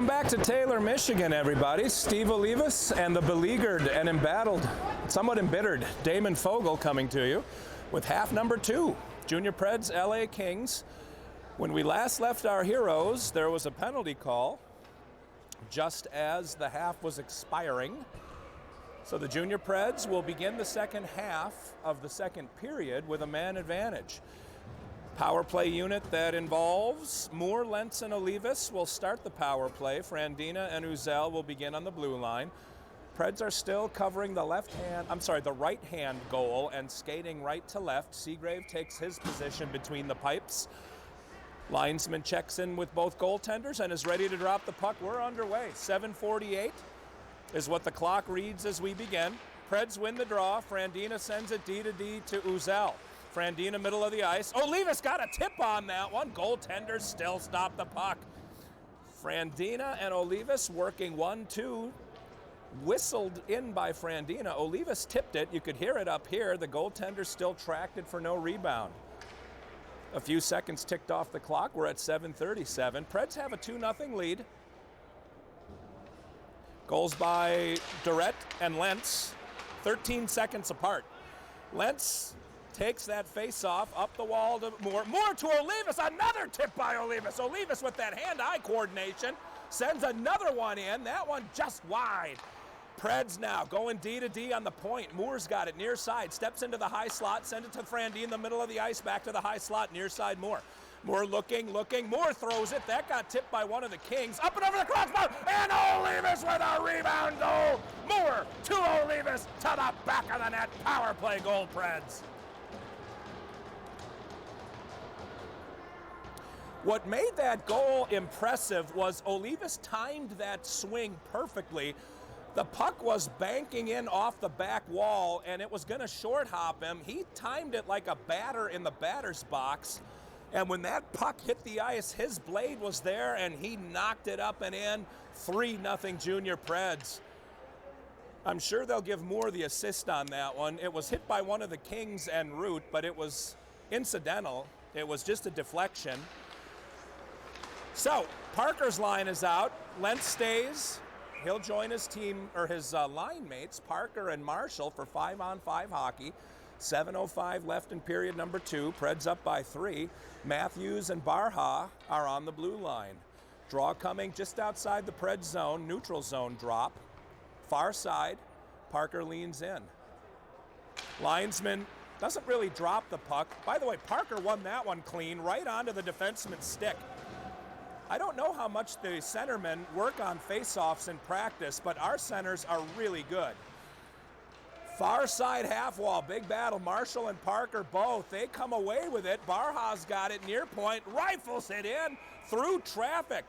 Welcome back to Taylor, Michigan, everybody. Steve Olivas and the beleaguered and embattled, somewhat embittered Damon Fogel coming to you with half number 2, Junior Preds LA Kings. When we last left our heroes, there was a penalty call just as the half was expiring. So the Junior Preds will begin the second half of the second period with a man advantage. Power play unit that involves Moore, Lentz, and Olivas will start the power play. Frandina and Uzel will begin on the blue line. Preds are still covering the right-hand goal and skating right to left. Seagrave takes his position between the pipes. Linesman checks in with both goaltenders and is ready to drop the puck. We're underway. 7:48 is what the clock reads as we begin. Preds win the draw. Frandina sends it D to Uzel. Frandina, middle of the ice. Olivas got a tip on that one. Goaltenders still stop the puck. Frandina and Olivas working 1-2. Whistled in by Frandina. Olivas tipped it. You could hear it up here. The goaltender still tracked it for no rebound. A few seconds ticked off the clock. We're at 7:37. Preds have a 2-0 lead. Goals by Durrett and Lentz, 13 seconds apart. Lentz takes that face-off up the wall to Moore. Moore to Olivas, another tip by Olivas. Olivas with that hand-eye coordination sends another one in. That one just wide. Preds now going D on the point. Moore's got it near side, steps into the high slot, sends it to Frandina in the middle of the ice, back to the high slot, near side Moore. Moore looking. Moore throws it. That got tipped by one of the Kings. Up and over the crossbar, and Olivas with a rebound goal. Moore to Olivas to the back of the net. Power play goal, Preds. What made that goal impressive was Olivas timed that swing perfectly. The puck was banking in off the back wall, and it was going to short hop him. He timed it like a batter in the batter's box, and when that puck hit the ice, his blade was there, and he knocked it up and in. 3-0 Junior Preds. I'm sure they'll give Moore the assist on that one. It was hit by one of the Kings en route, but it was incidental. It was just a deflection. So, Parker's line is out. Lentz stays. He'll join his team, or his line mates, Parker and Marshall, for 5-on-5 hockey. 7:05 left in period number 2. Preds up by 3. Matthews and Barha are on the blue line. Draw coming just outside the Preds zone, neutral zone drop. Far side, Parker leans in. Linesman doesn't really drop the puck. By the way, Parker won that one clean, right onto the defenseman's stick. I don't know how much the centermen work on face-offs in practice, but our centers are really good. Far side half wall, big battle. Marshall and Parker both. They come away with it. Barha's got it near point, rifles it in through traffic.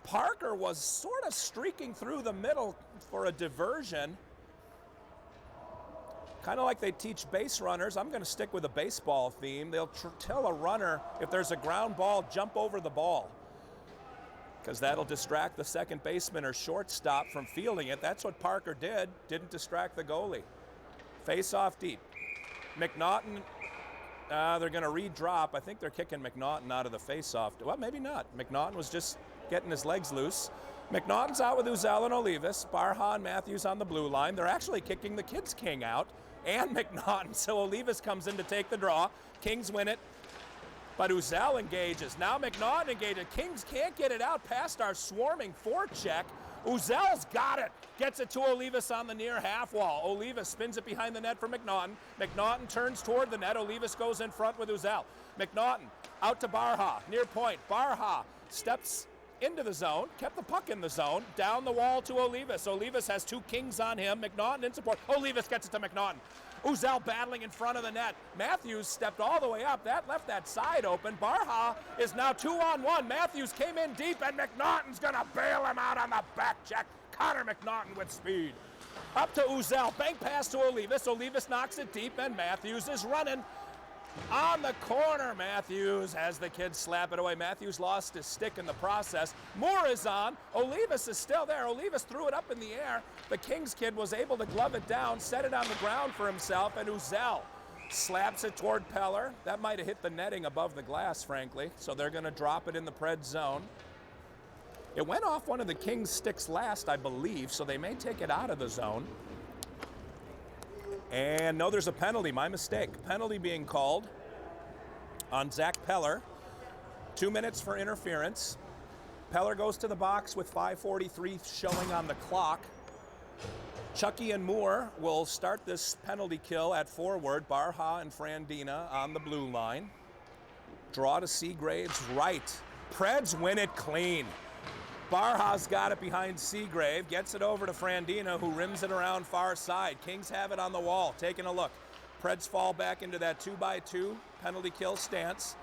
Parker was sort of streaking through the middle for a diversion. Kind of like they teach base runners. I'm going to stick with a baseball theme. They'll tell a runner, if there's a ground ball, jump over the ball, because that'll distract the second baseman or shortstop from fielding it. That's what Parker did. Didn't distract the goalie. Face off deep. McNaughton, they're going to redrop. I think they're kicking McNaughton out of the face-off. Well, maybe not. McNaughton was just getting his legs loose. McNaughton's out with Uzel and Olivas. Barha and Matthews on the blue line. They're actually kicking the Kids King out and McNaughton. So Olivas comes in to take the draw. Kings win it. But Uzel engages. Now McNaughton engages. Kings can't get it out past our swarming forecheck. Uzel's got it. Gets it to Olivas on the near half wall. Olivas spins it behind the net for McNaughton. McNaughton turns toward the net. Olivas goes in front with Uzel. McNaughton out to Barha, near point. Barha steps into the zone, kept the puck in the zone, down the wall to Olivas. Olivas has 2 Kings on him. McNaughton in support. Olivas gets it to McNaughton. Uzel battling in front of the net. Matthews stepped all the way up. That left that side open. Barha is now 2-on-1. Matthews came in deep, and McNaughton's going to bail him out on the back check. Connor McNaughton with speed. Up to Uzel. Bank pass to Olivas. Olivas knocks it deep, and Matthews is running. On the corner, Matthews, as the kids slap it away. Matthews lost his stick in the process. Moore is on. Olivas is still there. Olivas threw it up in the air. The Kings kid was able to glove it down, set it on the ground for himself, and Uzel slaps it toward Peller. That might have hit the netting above the glass, frankly, so they're going to drop it in the Preds zone. It went off one of the Kings' sticks last, I believe, so they may take it out of the zone. And no, there's a penalty, my mistake. Penalty being called on Zach Peller. 2 minutes for interference. Peller goes to the box with 5:43 showing on the clock. Chucky and Moore will start this penalty kill at forward. Barha and Frandina on the blue line. Draw to Seagrave's right. Preds win it clean. Barha's got it behind Seagrave, gets it over to Frandina, who rims it around far side. Kings have it on the wall, taking a look. Preds fall back into that 2x2 penalty kill stance.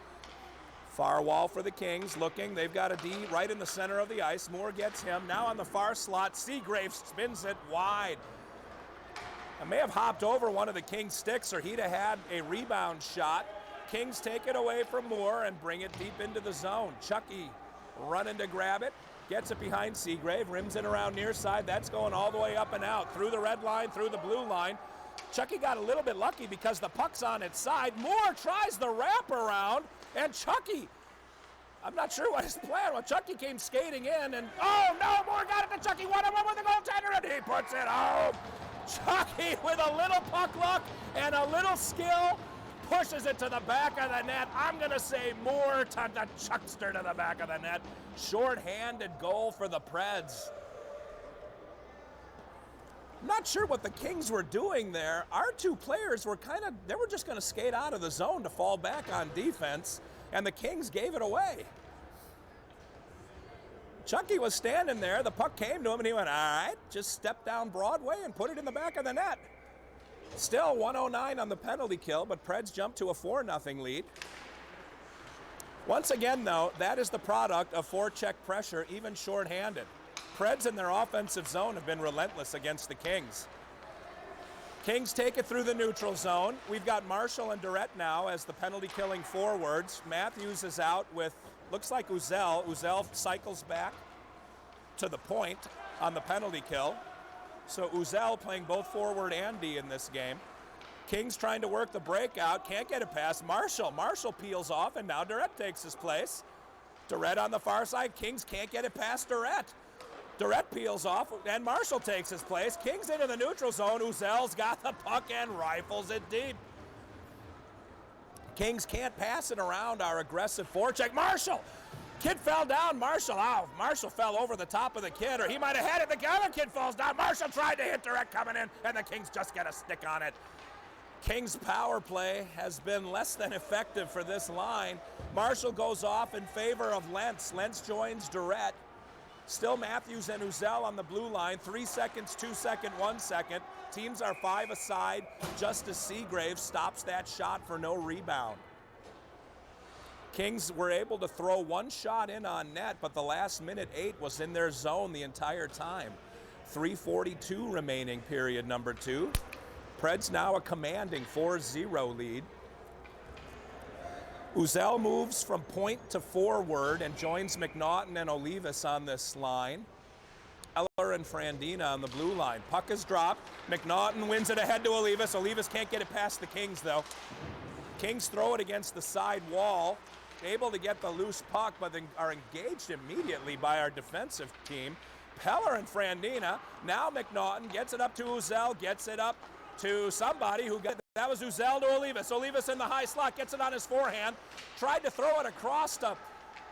Far wall for the Kings, looking. They've got a D right in the center of the ice. Moore gets him. Now on the far slot, Seagrave spins it wide. I may have hopped over one of the Kings' sticks, or he'd have had a rebound shot. Kings take it away from Moore and bring it deep into the zone. Chucky running to grab it. Gets it behind Seagrave, rims it around near side. That's going all the way up and out. Through the red line, through the blue line. Chucky got a little bit lucky because the puck's on its side. Moore tries the wraparound, and Chucky, I'm not sure what his plan was. Chucky came skating in, and oh no, Moore got it to Chucky. 1-on-1 with the goaltender, and he puts it home. Chucky with a little puck luck and a little skill pushes it to the back of the net. I'm going to say Moore to the Chuckster to the back of the net. Short-handed goal for the Preds. I'm not sure what the Kings were doing there. Our two players were they were just going to skate out of the zone to fall back on defense, and the Kings gave it away. Chucky was standing there. The puck came to him, and he went, all right, just step down Broadway and put it in the back of the net. Still 109 on the penalty kill, but Preds jump to a 4-0 lead. Once again, though, that is the product of forecheck pressure, even shorthanded. Preds in their offensive zone have been relentless against the Kings. Kings take it through the neutral zone. We've got Marshall and Durrett now as the penalty-killing forwards. Matthews is out with, looks like Uzel. Uzel cycles back to the point on the penalty kill. So Uzel playing both forward and D in this game. Kings trying to work the breakout, can't get it past Marshall. Marshall peels off, and now Durrett takes his place. Durrett on the far side. Kings can't get it past Durrett. Durrett peels off, and Marshall takes his place. Kings into the neutral zone. Uzel's got the puck and rifles it deep. Kings can't pass it around our aggressive forecheck. Marshall! Kid fell down. Marshall out. Marshall fell over the top of the kid, or he might have had it. The other kid falls down. Marshall tried to hit Durrett coming in, and the Kings just get a stick on it. Kings' power play has been less than effective for this line. Marshall goes off in favor of Lentz. Lentz joins Durrett. Still Matthews and Uzel on the blue line. 3 seconds, 2 seconds, 1 second. Teams are 5 aside. Justice Seagrave stops that shot for no rebound. Kings were able to throw one shot in on net, but the last minute 8 was in their zone the entire time. 3:42 remaining period number 2. Preds now a commanding 4-0 lead. Uzel moves from point to forward and joins McNaughton and Olivas on this line. Eller and Frandina on the blue line. Puck is dropped. McNaughton wins it ahead to Olivas. Olivas can't get it past the Kings, though. Kings throw it against the side wall. Able to get the loose puck, but then are engaged immediately by our defensive team. Peller and Frandina. Now McNaughton gets it up to Uzel, gets it up to somebody who got that was Uzel to Olivas. Olivas in the high slot, gets it on his forehand. Tried to throw it across to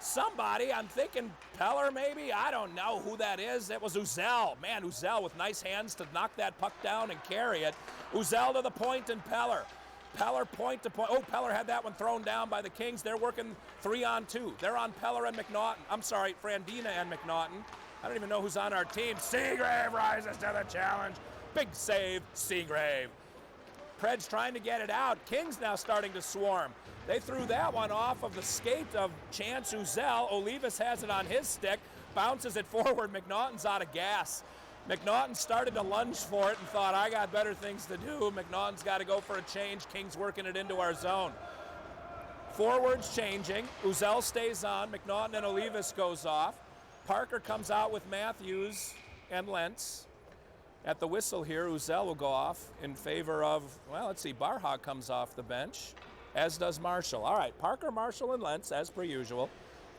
somebody. I'm thinking Peller maybe. I don't know who that is. It was Uzel. Man, Uzel with nice hands to knock that puck down and carry it. Uzel to the point and Peller. Peller point to point. Oh, Peller had that one thrown down by the Kings. They're working 3-on-2. They're on Peller and McNaughton. I'm sorry, Frandina and McNaughton. I don't even know who's on our team. Seagrave rises to the challenge. Big save, Seagrave. Preds trying to get it out. Kings now starting to swarm. They threw that one off of the skate of Chance Uzel. Olivas has it on his stick, bounces it forward. McNaughton's out of gas. McNaughton started to lunge for it and thought, I got better things to do. McNaughton's got to go for a change. Kings working it into our zone. Forwards changing. Uzel stays on. McNaughton and Olivas goes off. Parker comes out with Matthews and Lentz. At the whistle here, Uzel will go off in favor of, well, let's see, Barha comes off the bench, as does Marshall. All right, Parker, Marshall, and Lentz, as per usual.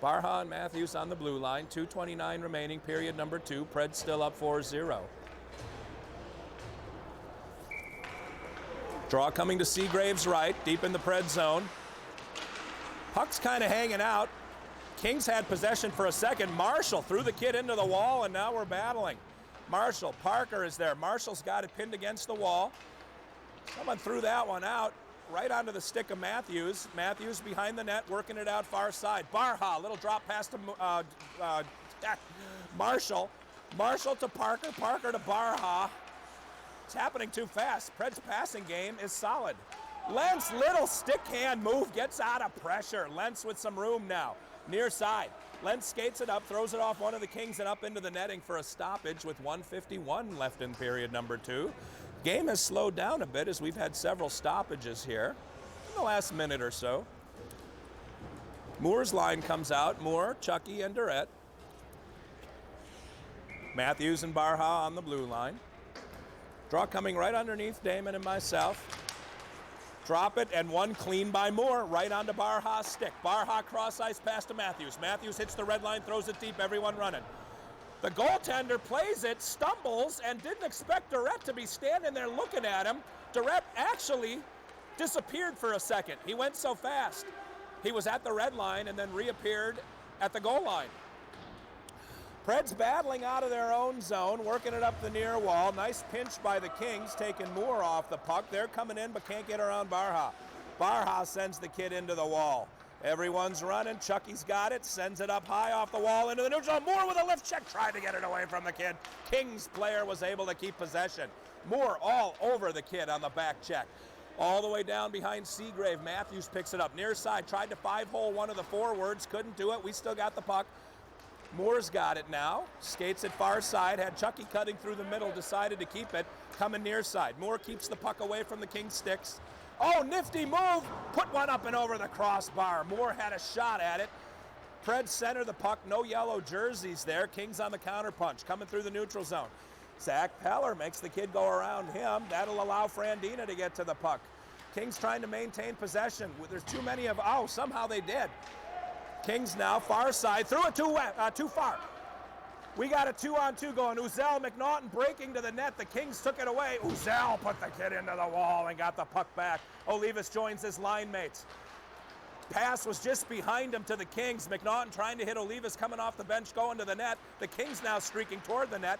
Barha and Matthews on the blue line. 2:29 remaining, period number 2. Preds still up 4-0. Draw coming to Seagrave's right, deep in the Pred zone. Puck's kind of hanging out. Kings had possession for a second. Marshall threw the kid into the wall, and now we're battling. Marshall, Parker is there. Marshall's got it pinned against the wall. Someone threw that one out right onto the stick of Matthews. Matthews behind the net, working it out far side. Barha, little drop pass to Marshall. Marshall to Parker, Parker to Barha. It's happening too fast. Pred's passing game is solid. Lentz, little stick hand move, gets out of pressure. Lentz with some room now, near side. Lentz skates it up, throws it off one of the Kings and up into the netting for a stoppage with 1:51 left in period number 2. Game has slowed down a bit as we've had several stoppages here in the last minute or so. Moore's line comes out. Moore, Chucky, and Durrett. Matthews and Barha on the blue line. Draw coming right underneath Damon and myself. Drop it, and one clean by Moore, right onto Barha's stick. Barha cross ice pass to Matthews. Matthews hits the red line, throws it deep, everyone running. The goaltender plays it, stumbles, and didn't expect Durrett to be standing there looking at him. Durrett actually disappeared for a second. He went so fast. He was at the red line and then reappeared at the goal line. Preds battling out of their own zone, working it up the near wall. Nice pinch by the Kings, taking Moore off the puck. They're coming in but can't get around Barha. Barha sends the kid into the wall. Everyone's running. Chucky's got it, sends it up high off the wall into the neutral. Moore with a lift check, tried to get it away from the kid. Kings player was able to keep possession. Moore all over the kid on the back check. All the way down behind Seagrave. Matthews picks it up near side, tried to 5-hole one of the forwards, couldn't do it. We still got the puck. Moore's got it now, skates it far side, had Chucky cutting through the middle, decided to keep it, coming near side. Moore keeps the puck away from the Kings sticks. Oh, nifty move, put one up and over the crossbar. Moore had a shot at it. Preds center the puck, no yellow jerseys there. Kings on the counterpunch, coming through the neutral zone. Zach Peller makes the kid go around him. That'll allow Frandina to get to the puck. Kings trying to maintain possession. There's too many of, oh, somehow they did. Kings now, far side, threw it too far. We got a 2-on-2 going. Uzel, McNaughton breaking to the net. The Kings took it away. Uzel put the kid into the wall and got the puck back. Olivas joins his line mates. Pass was just behind him to the Kings. McNaughton trying to hit Olivas, coming off the bench, going to the net. The Kings now streaking toward the net.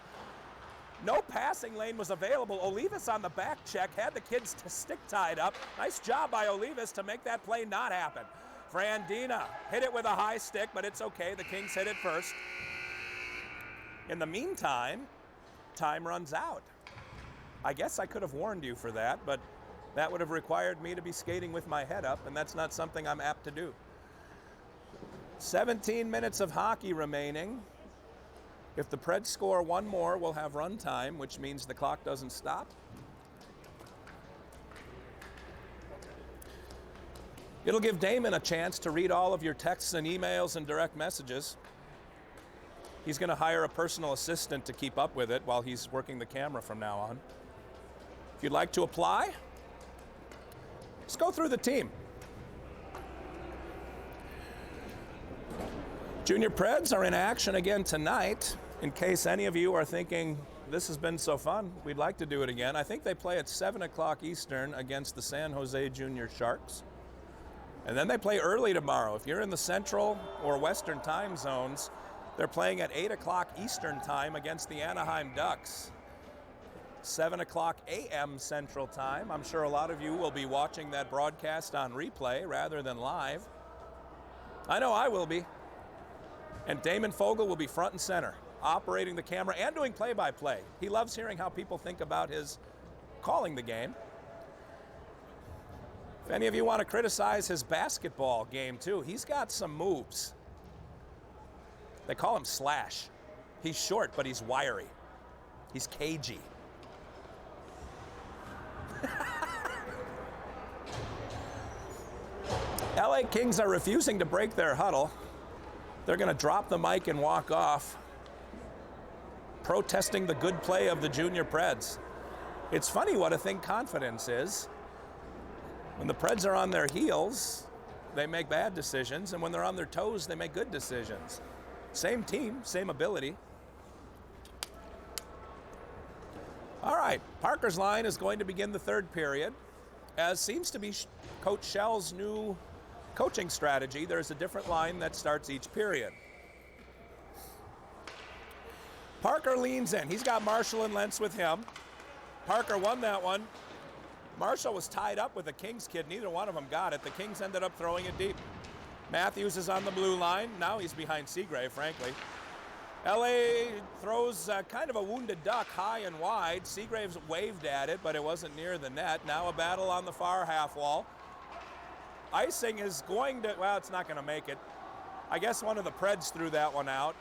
No passing lane was available. Olivas on the back check, had the kid's stick tied up. Nice job by Olivas to make that play not happen. Frandina hit it with a high stick, but it's okay. The Kings hit it first. In the meantime, time runs out. I guess I could have warned you for that, but that would have required me to be skating with my head up, and that's not something I'm apt to do. 17 minutes of hockey remaining. If the Preds score one more, we'll have run time, which means the clock doesn't stop. It'll give Damon a chance to read all of your texts and emails and direct messages. He's going to hire a personal assistant to keep up with it while he's working the camera from now on. If you'd like to apply, let's go through the team. Junior Preds are in action again tonight. In case any of you are thinking, this has been so fun, we'd like to do it again. I think they play at 7 o'clock Eastern against the San Jose Junior Sharks. And then they play early tomorrow. If you're in the Central or Western time zones, they're playing at 8 o'clock Eastern time against the Anaheim Ducks. 7 o'clock a.m. Central time. I'm sure a lot of you will be watching that broadcast on replay rather than live. I know I will be. And Damon Fogel will be front and center, operating the camera and doing play-by-play. He loves hearing how people think about his calling the game. If any of you want to criticize his basketball game too, he's got some moves. They call him Slash. He's short, but he's wiry. He's cagey. LA Kings are refusing to break their huddle. They're going to drop the mic and walk off, protesting the good play of the Junior Preds. It's funny what a thing confidence is. When the Preds are on their heels, they make bad decisions, and when they're on their toes, they make good decisions. Same team, same ability. All right, Parker's line is going to begin the third period. As seems to be Coach Shell's new coaching strategy, there's a different line that starts each period. Parker leans in. He's got Marshall and Lentz with him. Parker won that one. Marshall was tied up with the Kings kid. Neither one of them got it. The Kings ended up throwing it deep. Matthews is on the blue line. Now he's behind Seagrave, frankly. LA throws kind of a wounded duck high and wide. Seagraves waved at it, but it wasn't near the net. Now a battle on the far half wall. Icing is going to, well, it's not going to make it. I guess one of the Preds threw that one out.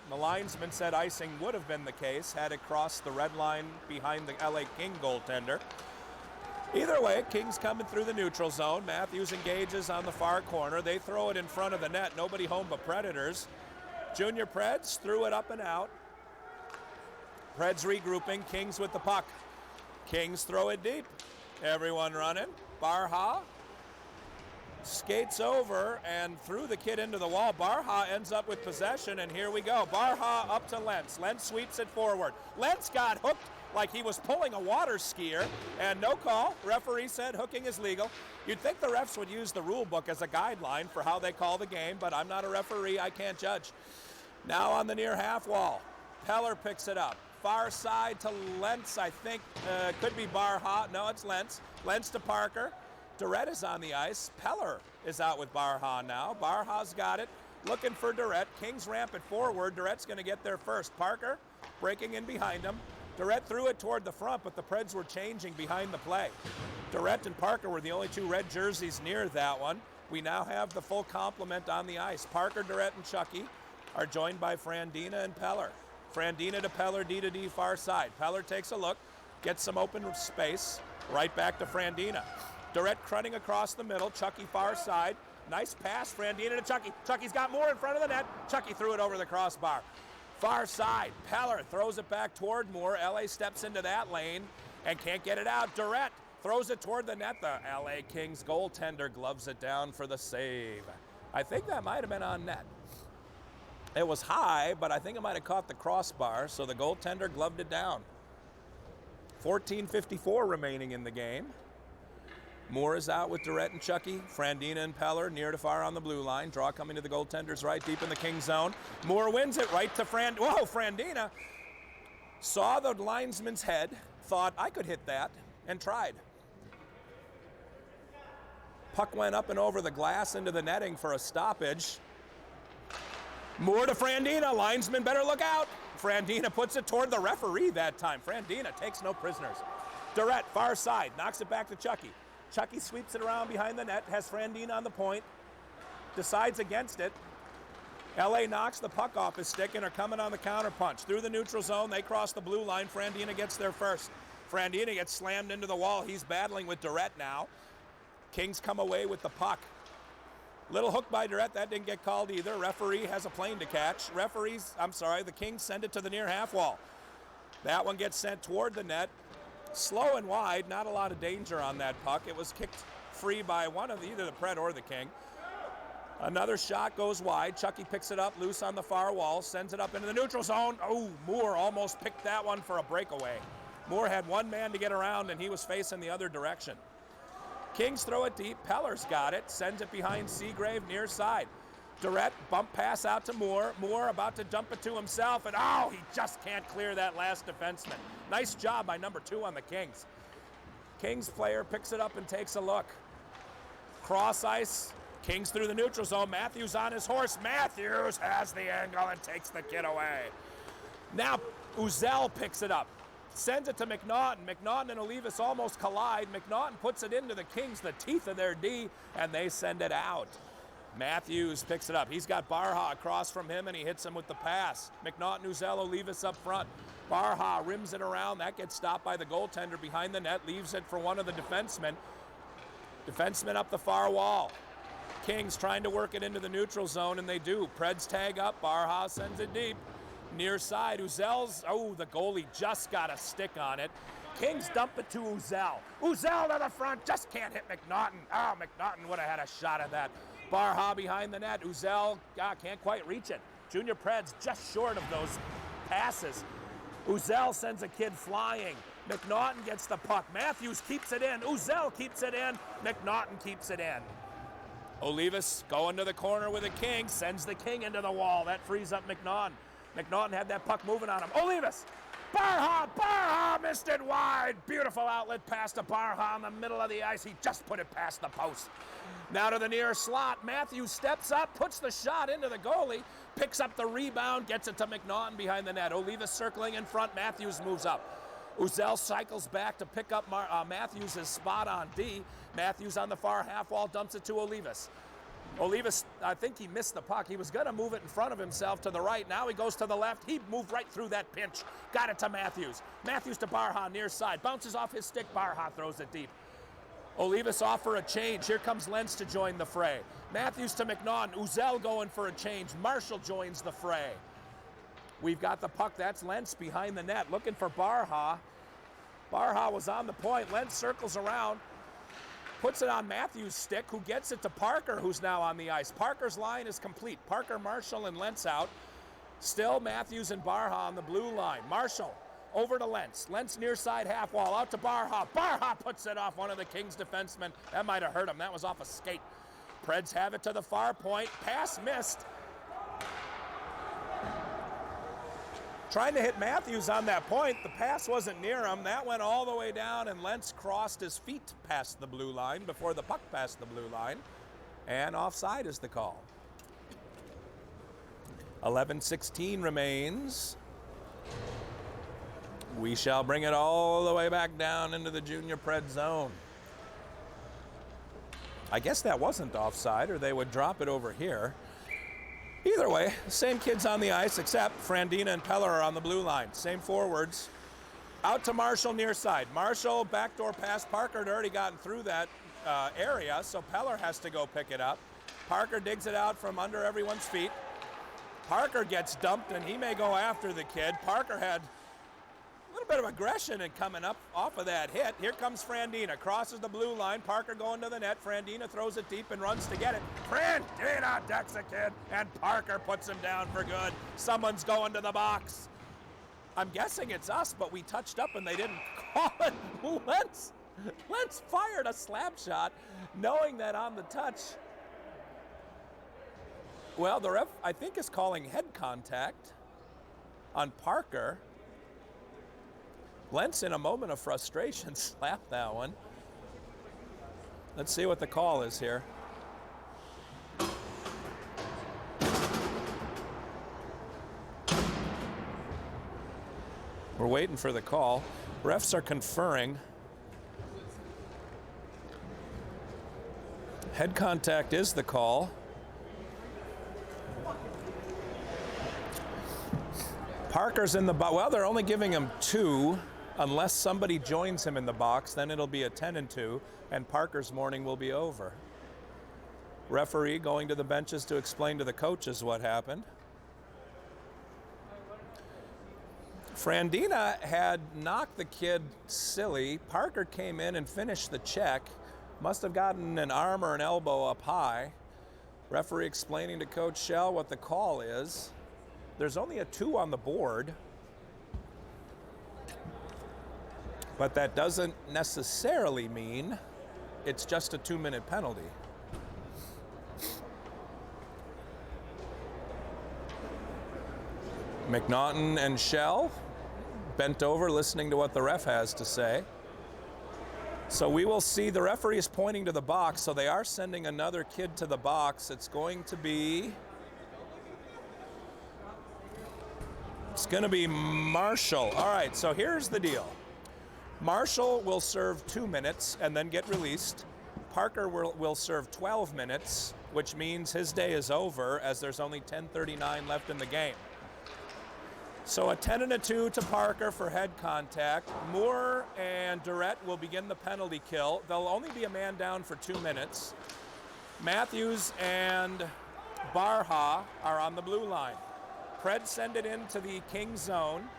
The linesman said icing would have been the case had it crossed the red line behind the LA King goaltender. Either way, Kings coming through the neutral zone. Matthews engages on the far corner. They throw it in front of the net. Nobody home but Predators. Junior Preds threw it up and out. Preds regrouping. Kings with the puck. Kings throw it deep. Everyone running. Barha skates over and threw the kid into the wall. Barha ends up with possession, and here we go. Barha up to Lentz. Lentz sweeps it forward. Lentz got hooked like he was pulling a water skier, and no call. Referee said hooking is legal. You'd think the refs would use the rule book as a guideline for how they call the game, but I'm not a referee. I can't judge. Now on the near half wall, Peller picks it up. Far side to Lentz, I think. Could be Barha. No, it's Lentz. Lentz to Parker. Durrett is on the ice. Peller is out with Barha now. Barha's got it. Looking for Durrett. Kings ramp it forward. Durrett's going to get there first. Parker breaking in behind him. Durrett threw it toward the front, but the Preds were changing behind the play. Durrett and Parker were the only two red jerseys near that one. We now have the full complement on the ice. Parker, Durrett, and Chucky are joined by Frandina and Peller. Frandina to Peller, D to D, far side. Peller takes a look, gets some open space, right back to Frandina. Durrett crunning across the middle, Chucky far side. Nice pass, Frandina to Chucky. Chucky's got more in front of the net. Chucky threw it over the crossbar. Far side, Peller throws it back toward Moore. LA steps into that lane and can't get it out. Durrett throws it toward the net. The LA Kings goaltender gloves it down for the save. I think that might have been on net. It was high, but I think it might have caught the crossbar, so the goaltender gloved it down. 14:54 remaining in the game. Moore is out with Durrett and Chucky. Frandina and Peller near to far on the blue line. Draw coming to the goaltender's right, deep in the King zone. Moore wins it right to Frandina. Saw the linesman's head, thought I could hit that, and tried. Puck went up and over the glass into the netting for a stoppage. Moore to Frandina. Linesman better look out. Frandina puts it toward the referee that time. Frandina takes no prisoners. Durrett, far side, knocks it back to Chucky. Chucky sweeps it around behind the net, has Frandina on the point, decides against it. LA knocks the puck off his stick and are coming on the counter punch. Through the neutral zone, they cross the blue line. Frandina gets there first. Frandina gets slammed into the wall. He's battling with Durrett now. Kings come away with the puck. Little hook by Durrett, that didn't get called either. Referee has a plane to catch. The Kings send it to the near half wall. That one gets sent toward the net. Slow and wide, not a lot of danger on that puck. It was kicked free by either the Pred or the King. Another shot goes wide. Chucky picks it up loose on the far wall, sends it up into the neutral zone. Oh, Moore almost picked that one for a breakaway. Moore had one man to get around, and he was facing the other direction. Kings throw it deep. Peller's got it, sends it behind Seagrave near side. Durrett, bump pass out to Moore. Moore about to dump it to himself, and he just can't clear that last defenseman. Nice job by number 2 on the Kings. Kings player picks it up and takes a look. Cross ice, Kings through the neutral zone. Matthews on his horse. Matthews has the angle and takes the kid away. Now Uzel picks it up. Sends it to McNaughton. McNaughton and Olivas almost collide. McNaughton puts it into the Kings, the teeth of their D, and they send it out. Matthews picks it up. He's got Barha across from him, and he hits him with the pass. McNaughton, Uzel, Olivas up front. Barha rims it around. That gets stopped by the goaltender behind the net. Leaves it for one of the defensemen. Defenseman up the far wall. Kings trying to work it into the neutral zone, and they do. Preds tag up. Barha sends it deep. Near side, Uzel's, the goalie just got a stick on it. Kings dump it to Uzel. Uzel to the front, just can't hit McNaughton. Oh, McNaughton would have had a shot at that. Barha behind the net. Uzel can't quite reach it. Junior Preds just short of those passes. Uzel sends a kid flying. McNaughton gets the puck. Matthews keeps it in. Uzel keeps it in. McNaughton keeps it in. Olivas going to the corner with a King, sends the King into the wall. That frees up McNaughton. McNaughton had that puck moving on him. Olivas! Barha missed it wide. Beautiful outlet pass to Barha in the middle of the ice. He just put it past the post. Now to the near slot. Matthews steps up, puts the shot into the goalie, picks up the rebound, gets it to McNaughton behind the net. Olivas circling in front. Matthews moves up. Uzel cycles back to pick up Matthews' spot on D. Matthews on the far half wall dumps it to Olivas. Olivas, I think he missed the puck. He was going to move it in front of himself to the right. Now he goes to the left. He moved right through that pinch. Got it to Matthews. Matthews to Barha near side. Bounces off his stick. Barha throws it deep. Olivas off for a change. Here comes Lentz to join the fray. Matthews to McNaughton. Uzel going for a change. Marshall joins the fray. We've got the puck. That's Lentz behind the net looking for Barha. Barha was on the point. Lentz circles around. Puts it on Matthews' stick, who gets it to Parker, who's now on the ice. Parker's line is complete. Parker, Marshall, and Lentz out. Still Matthews and Barha on the blue line. Marshall over to Lentz. Lentz near side half wall, out to Barha. Barha puts it off one of the Kings defensemen. That might have hurt him. That was off a skate. Preds have it to the far point. Pass missed. Trying to hit Matthews on that point. The pass wasn't near him. That went all the way down, and Lentz crossed his feet past the blue line before the puck passed the blue line. And offside is the call. 11:16 remains. We shall bring it all the way back down into the Junior Pred zone. I guess that wasn't offside, or they would drop it over here. Either way, same kids on the ice, except Frandina and Peller are on the blue line. Same forwards. Out to Marshall near side. Marshall, backdoor pass. Parker had already gotten through that area, so Peller has to go pick it up. Parker digs it out from under everyone's feet. Parker gets dumped, and he may go after the kid. Parker had a little bit of aggression in coming up off of that hit. Here comes Frandina, crosses the blue line. Parker going to the net. Frandina throws it deep and runs to get it. Frandina decks a kid, and Parker puts him down for good. Someone's going to the box. I'm guessing it's us, but we touched up and they didn't call it. Lentz fired a slap shot, knowing that on the touch, well, the ref, I think, is calling head contact on Parker. Lentz, in a moment of frustration, slapped that one. Let's see what the call is here. We're waiting for the call. Refs are conferring. Head contact is the call. Parker's in the box. Well, they're only giving him 2. Unless somebody joins him in the box, then it'll be a 10-2, and Parker's morning will be over. Referee going to the benches to explain to the coaches what happened. Frandina had knocked the kid silly. Parker came in and finished the check. Must have gotten an arm or an elbow up high. Referee explaining to Coach Shell what the call is. There's only a 2 on the board. But that doesn't necessarily mean it's just a 2-minute penalty. McNaughton and Shell bent over listening to what the ref has to say. So we will see the referee is pointing to the box, so they are sending another kid to the box. It's going to be Marshall. All right, so here's the deal. Marshall will serve 2 minutes and then get released. Parker will serve 12 minutes, which means his day is over as there's only 10:39 left in the game. So a 10-2 to Parker for head contact. Moore and Durrett will begin the penalty kill. They'll only be a man down for 2 minutes. Matthews and Barha are on the blue line. Pred send it into the King zone.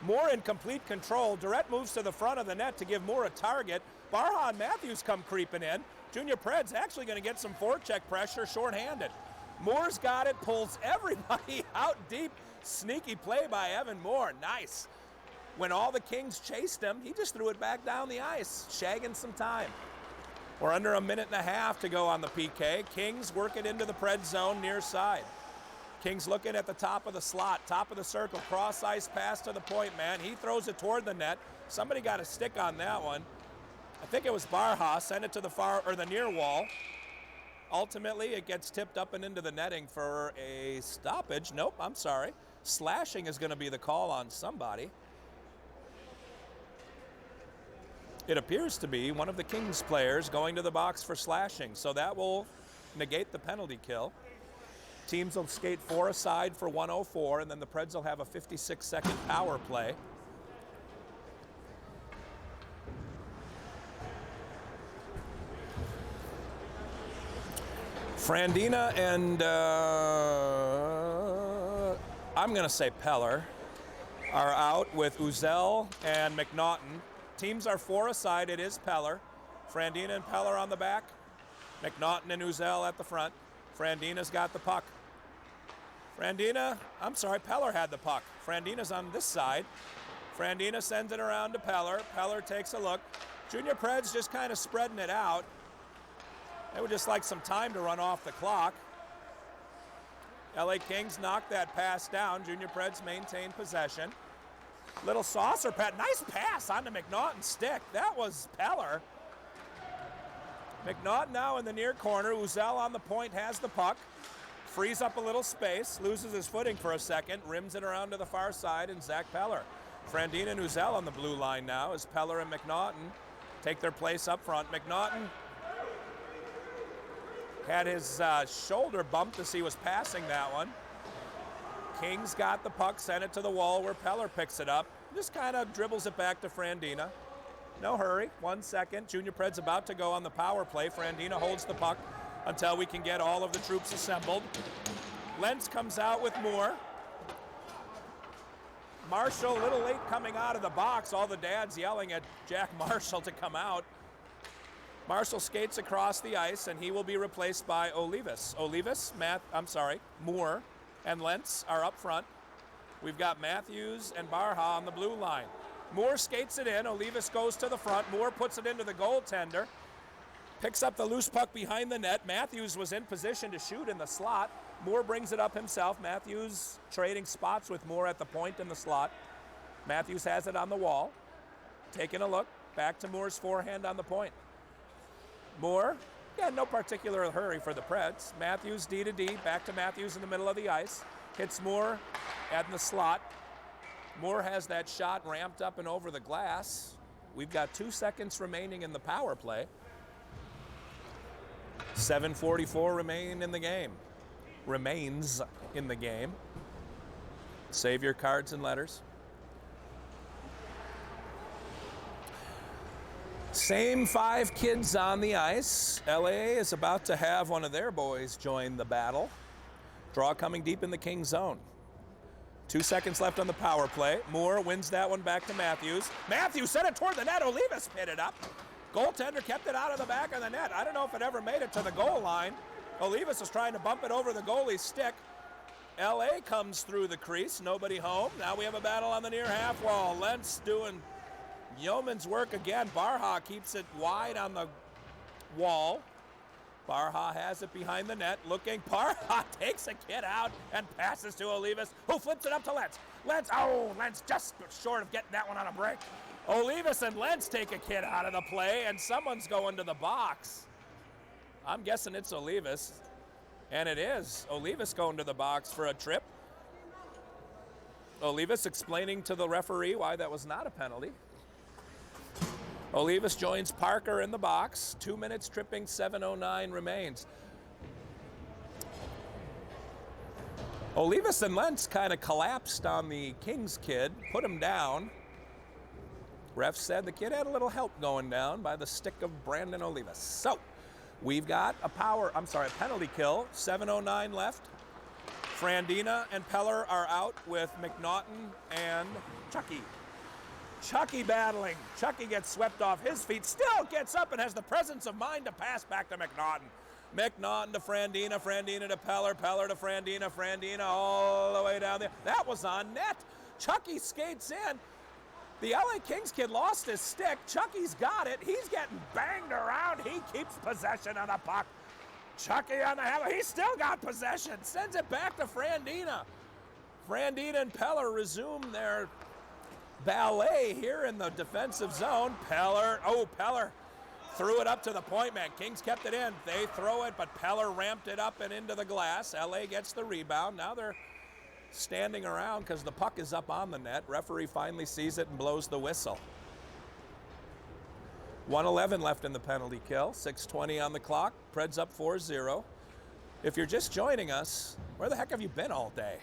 Moore in complete control. Durrett moves to the front of the net to give Moore a target. Barha and Matthews come creeping in. Junior Pred's actually going to get some forecheck pressure shorthanded. Moore's got it, pulls everybody out deep. Sneaky play by Evan Moore. Nice. When all the Kings chased him, he just threw it back down the ice, shagging some time. We're under a minute and a half to go on the PK. Kings work it into the Pred zone near side. Kings looking at the top of the slot, top of the circle, cross ice pass to the point man. He throws it toward the net. Somebody got a stick on that one. I think it was Barha, sent it to the far or the near wall. Ultimately, it gets tipped up and into the netting for a stoppage. Nope, I'm sorry. Slashing is going to be the call on somebody. It appears to be one of the Kings players going to the box for slashing, so that will negate the penalty kill. Teams will skate 4 aside for 1:04, and then the Preds will have a 56-second power play. Frandina and, I'm going to say Peller, are out with Uzel and McNaughton. Teams are 4 aside. It is Peller. Frandina and Peller on the back. McNaughton and Uzel at the front. Frandina's got the puck. Peller had the puck. Frandina's on this side. Frandina sends it around to Peller. Peller takes a look. Junior Pred's just kind of spreading it out. They would just like some time to run off the clock. LA Kings knock that pass down. Junior Preds maintain possession. Little saucer pass. Nice pass onto McNaughton's stick. That was Peller. McNaughton now in the near corner. Uzel on the point has the puck. Frees up a little space. Loses his footing for a second. Rims it around to the far side, and Zach Peller. Frandina and Uzel on the blue line now as Peller and McNaughton take their place up front. McNaughton had his shoulder bumped as he was passing that one. Kings got the puck, sent it to the wall where Peller picks it up. Just kind of dribbles it back to Frandina. No hurry, 1 second. Junior Pred's about to go on the power play. Frandina holds the puck until we can get all of the troops assembled. Lentz comes out with Moore. Marshall, a little late coming out of the box. All the dads yelling at Jack Marshall to come out. Marshall skates across the ice, and he will be replaced by Olivas. Moore and Lentz are up front. We've got Matthews and Barha on the blue line. Moore skates it in. Olivas goes to the front. Moore puts it into the goaltender. Picks up the loose puck behind the net. Matthews was in position to shoot in the slot. Moore brings it up himself. Matthews trading spots with Moore at the point in the slot. Matthews has it on the wall. Taking a look. Back to Moore's forehand on the point. Moore, no particular hurry for the Preds. Matthews D to D, back to Matthews in the middle of the ice. Hits Moore in the slot. Moore has that shot ramped up and over the glass. We've got 2 seconds remaining in the power play. 7:44 remains in the game. Save your cards and letters. Same 5 kids on the ice. LA is about to have one of their boys join the battle. Draw coming deep in the King zone. 2 seconds left on the power play. Moore wins that one back to Matthews. Matthews sent it toward the net. Olivas hit it up. Goaltender kept it out of the back of the net. I don't know if it ever made it to the goal line. Olivas is trying to bump it over the goalie's stick. LA comes through the crease. Nobody home. Now we have a battle on the near half wall. Lentz doing yeoman's work again. Barha keeps it wide on the wall. Barha has it behind the net. Looking. Barha takes a kid out and passes to Olivas, who flips it up to Lentz. Lentz just short of getting that one on a break. Olivas and Lentz take a kid out of the play, and someone's going to the box. I'm guessing it's Olivas, and it is. Olivas going to the box for a trip. Olivas explaining to the referee why that was not a penalty. Olivas joins Parker in the box. 2 minutes tripping, 7:09 remains. Olivas and Lentz kind of collapsed on the Kings kid, put him down. Ref said the kid had a little help going down by the stick of Brandon Olivas. So we've got a penalty kill, 7:09 left. Frandina and Peller are out with McNaughton and Chucky. Chucky battling. Chucky gets swept off his feet, still gets up and has the presence of mind to pass back to McNaughton. McNaughton to Frandina, Frandina to Peller, Peller to Frandina, Frandina all the way down there. That was on net. Chucky skates in. The LA Kings kid lost his stick. Chucky's got it. He's getting banged around. He keeps possession of the puck. Chucky on the hammer. He's still got possession. Sends it back to Frandina. Frandina and Peller resume their ballet here in the defensive zone. Peller threw it up to the point man. Kings kept it in. They throw it, but Peller ramped it up and into the glass. LA gets the rebound. Now they're standing around because the puck is up on the net. Referee finally sees it and blows the whistle. 1:11 left in the penalty kill. 6:20 on the clock. Preds up 4-0. If you're just joining us, where the heck have you been all day?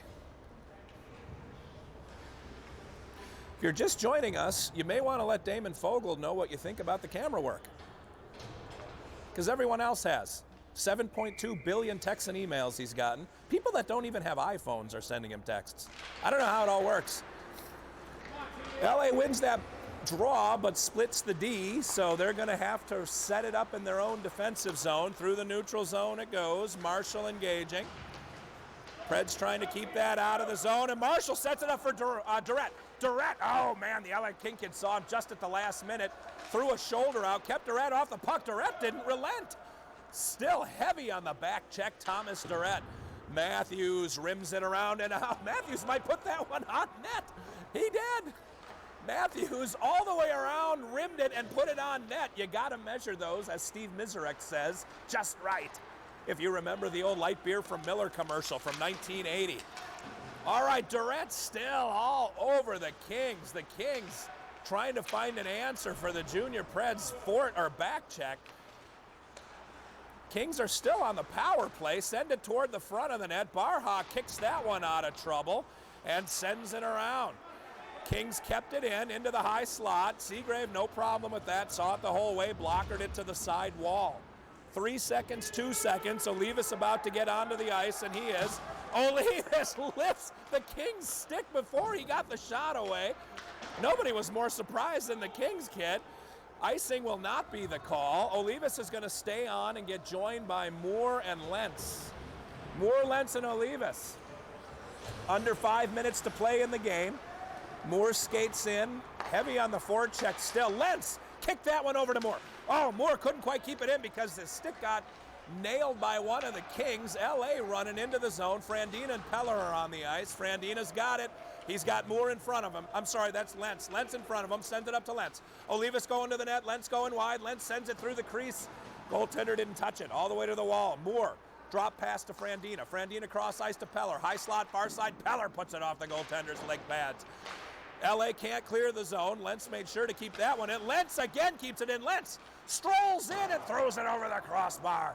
If you're just joining us, you may want to let Damon Fogel know what you think about the camera work. Because everyone else has. 7.2 billion texts and emails he's gotten. People that don't even have iPhones are sending him texts. I don't know how it all works. LA wins that draw, but splits the D, so they're going to have to set it up in their own defensive zone. Through the neutral zone it goes. Marshall engaging. Preds trying to keep that out of the zone, and Marshall sets it up for Durrett. Durrett, oh man, the LA King kid saw him just at the last minute. Threw a shoulder out, kept Durrett off the puck. Durrett didn't relent. Still heavy on the back check, Thomas Durrett. Matthews rims it around and out. Matthews might put that one on net. He did. Matthews all the way around, rimmed it and put it on net. You got to measure those, as Steve Mizarek says, just right. If you remember the old light beer from Miller commercial from 1980. All right, Durrett still all over the Kings. The Kings trying to find an answer for the junior Preds back check. Kings are still on the power play. Send it toward the front of the net. Barha kicks that one out of trouble and sends it around. Kings kept it into the high slot. Seagrave, no problem with that. Saw it the whole way, blockered it to the side wall. 3 seconds, 2 seconds. Olivas about to get onto the ice, and he is. Olivas lifts the Kings stick before he got the shot away. Nobody was more surprised than the Kings kid. Icing will not be the call. Olivas is going to stay on and get joined by Moore and Lentz. Moore, Lentz, and Olivas. Under 5 minutes to play in the game. Moore skates in, heavy on the forecheck still. Lentz kicked that one over to Moore. Oh, Moore couldn't quite keep it in because his stick got nailed by one of the Kings. LA running into the zone. Frandina and Peller are on the ice. Frandina's got it. He's got Moore in front of him. I'm sorry, that's Lentz. Lentz in front of him. Sends it up to Lentz. Olivas going to the net. Lentz going wide. Lentz sends it through the crease. Goaltender didn't touch it. All the way to the wall. Moore. Drop pass to Frandina. Frandina cross ice to Peller. High slot, far side. Peller puts it off the goaltender's leg pads. LA can't clear the zone. Lentz made sure to keep that one in. Lentz again keeps it in. Lentz strolls in and throws it over the crossbar.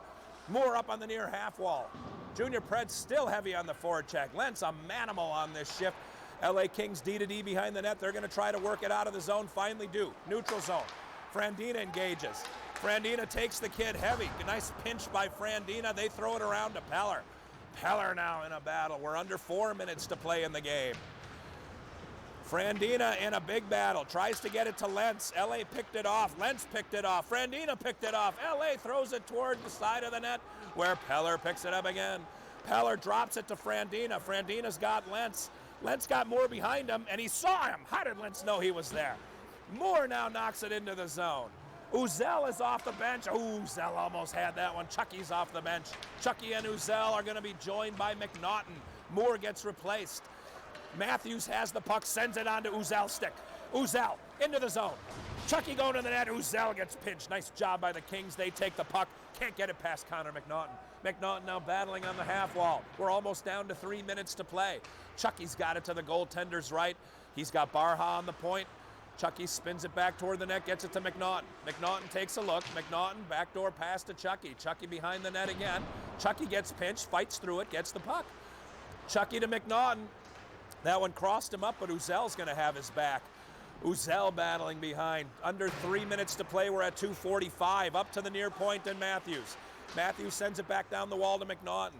Moore up on the near half wall. Junior Preds still heavy on the forecheck. Lentz a manimal on this shift. LA Kings D-to-D behind the net. They're going to try to work it out of the zone. Finally do. Neutral zone. Frandina engages. Frandina takes the kid heavy. Nice pinch by Frandina. They throw it around to Peller. Peller now in a battle. We're under 4 minutes to play in the game. Frandina in a big battle, tries to get it to Lentz. LA picked it off. Lentz picked it off. Frandina picked it off. LA throws it toward the side of the net where Peller picks it up again. Peller drops it to Frandina. Frandina's got Lentz. Lentz got Moore behind him, and he saw him. How did Lentz know he was there? Moore now knocks it into the zone. Uzel is off the bench. Uzel almost had that one. Chucky's off the bench. Chucky and Uzel are going to be joined by McNaughton. Moore gets replaced. Matthews has the puck, sends it on to Uzel's stick. Uzel into the zone. Chucky going to the net. Uzel gets pinched. Nice job by the Kings. They take the puck. Can't get it past Connor McNaughton. McNaughton now battling on the half wall. We're almost down to 3 minutes to play. Chucky's got it to the goaltender's right. He's got Barha on the point. Chucky spins it back toward the net, gets it to McNaughton. McNaughton takes a look. McNaughton backdoor pass to Chucky. Chucky behind the net again. Chucky gets pinched, fights through it, gets the puck. Chucky to McNaughton. That one crossed him up, but Uzel's going to have his back. Uzel battling behind. Under 3 minutes to play. We're at 2:45. Up to the near point and Matthews. Matthews sends it back down the wall to McNaughton.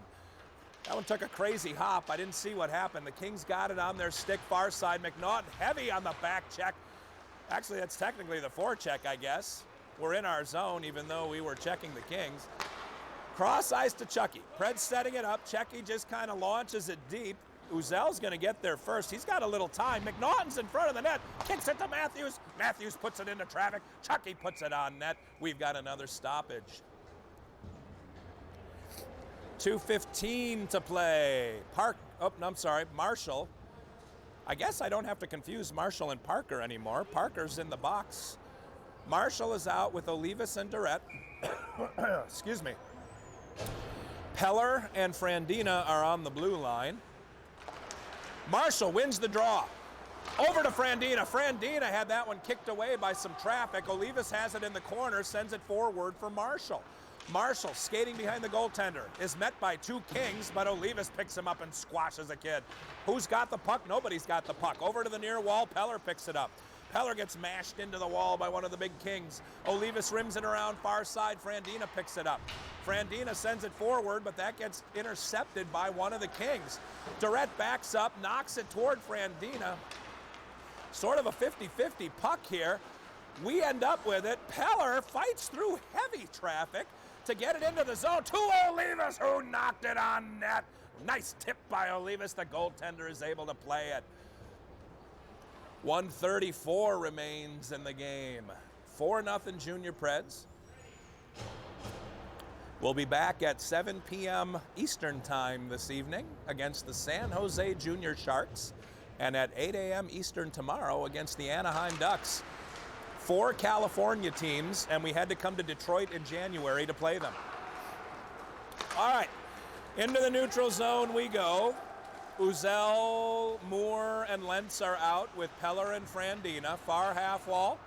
That one took a crazy hop. I didn't see what happened. The Kings got it on their stick far side. McNaughton heavy on the back check. Actually, that's technically the forecheck, I guess. We're in our zone, even though we were checking the Kings. Cross ice to Chucky. Pred's setting it up. Chucky just kind of launches it deep. Uzel's going to get there first. He's got a little time. McNaughton's in front of the net. Kicks it to Matthews. Matthews puts it into traffic. Chucky puts it on net. We've got another stoppage. 2:15 to play. Marshall. I guess I don't have to confuse Marshall and Parker anymore. Parker's in the box. Marshall is out with Olivas and Durrett. Excuse me. Peller and Frandina are on the blue line. Marshall wins the draw. Over to Frandina. Frandina had that one kicked away by some traffic. Olivas has it in the corner, sends it forward for Marshall. Marshall, skating behind the goaltender, is met by two Kings, but Olivas picks him up and squashes a kid. Who's got the puck? Nobody's got the puck. Over to the near wall, Peller picks it up. Peller gets mashed into the wall by one of the big Kings. Olivas rims it around far side. Frandina picks it up. Frandina sends it forward, but that gets intercepted by one of the Kings. Durrett backs up, knocks it toward Frandina. Sort of a 50-50 puck here. We end up with it. Peller fights through heavy traffic to get it into the zone to Olivas, who knocked it on net. Nice tip by Olivas. The goaltender is able to play it. 1:34 remains in the game. 4-0 Junior Preds. We'll be back at 7 p.m. Eastern Time this evening against the San Jose Junior Sharks, and at 8 a.m. Eastern tomorrow against the Anaheim Ducks. 4 California teams, and we had to come to Detroit in January to play them. All right, into the neutral zone we go. Uzel, Moore, and Lentz are out with Peller and Frandina. Far half wall.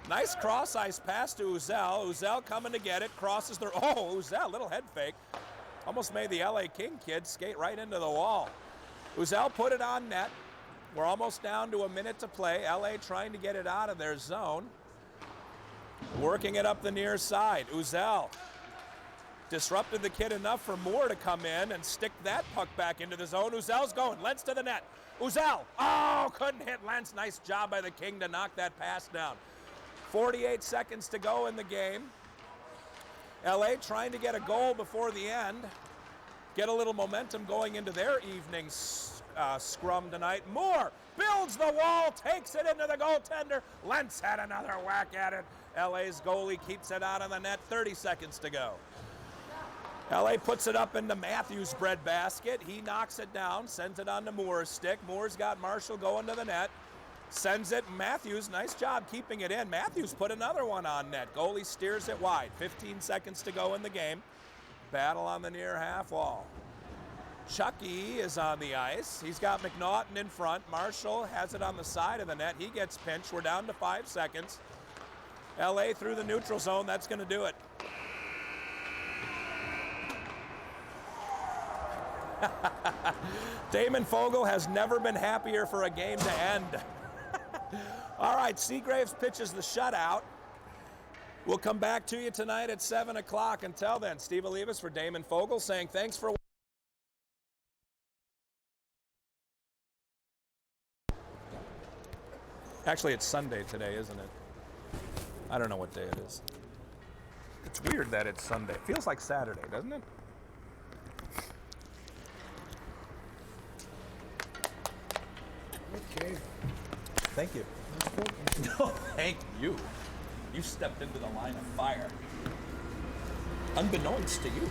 Nice cross ice pass to Uzel. Uzel coming to get it, crosses the, oh, Uzel, little head fake. Almost made the LA King kid skate right into the wall. Uzel put it on net. We're almost down to a minute to play. LA trying to get it out of their zone. Working it up the near side. Uzel disrupted the kid enough for Moore to come in and stick that puck back into the zone. Uzel's going. Lentz to the net. Uzel. Oh, couldn't hit Lentz. Nice job by the King to knock that pass down. 48 seconds to go in the game. LA trying to get a goal before the end. Get a little momentum going into their evening scrum tonight. Moore builds the wall, takes it into the goaltender. Lentz had another whack at it. LA's goalie keeps it out of the net. 30 seconds to go. LA puts it up into Matthews' breadbasket. He knocks it down, sends it onto Moore's stick. Moore's got Marshall going to the net. Sends it. Matthews, nice job keeping it in. Matthews put another one on net. Goalie steers it wide. 15 seconds to go in the game. Battle on the near half wall. Chucky is on the ice. He's got McNaughton in front. Marshall has it on the side of the net. He gets pinched. We're down to 5 seconds. LA through the neutral zone. That's going to do it. Damon Fogel has never been happier for a game to end. All right, Seagraves pitches the shutout. We'll come back to you tonight at 7 o'clock. Until then, Steve Olivas for Damon Fogel saying thanks for watching. Actually, it's Sunday today, isn't it? I don't know what day it is. It's weird that it's Sunday. It feels like Saturday, doesn't it? Okay. Thank you. No, thank you. You stepped into the line of fire. Unbeknownst to you.